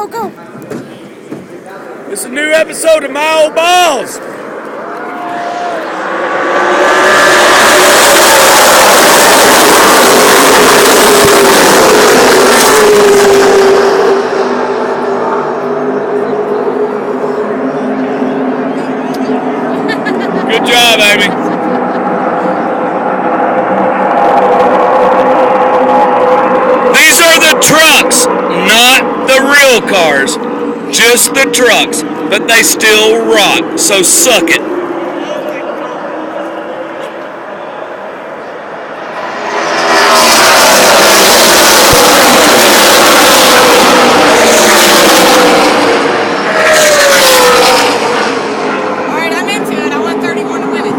go. It's a new episode of My Old Balls. Good job, Amy. These are the trucks, not the real cars. Just the trucks, but they still rock, so suck it. Alright, I'm into it. I want 31 to win it.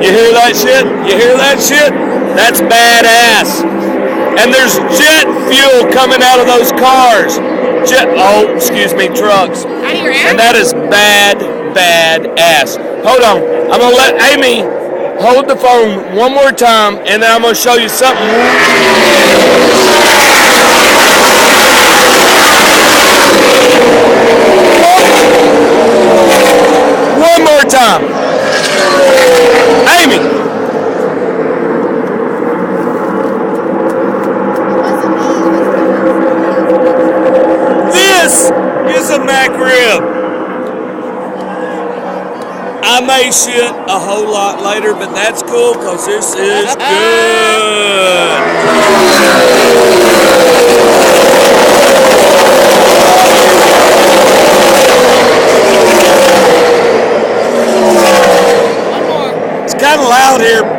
You hear that shit? You hear that shit? That's badass. And there's jet fuel coming out of those cars. Trucks. Out of your ass? And that is bad ass. Hold on. I'm going to let Amy hold the phone one more time, and then I'm going to show you something. One more time. Amy. This is a Mac rib. I may shit a whole lot later, but that's cool because this is good. It's kind of loud here.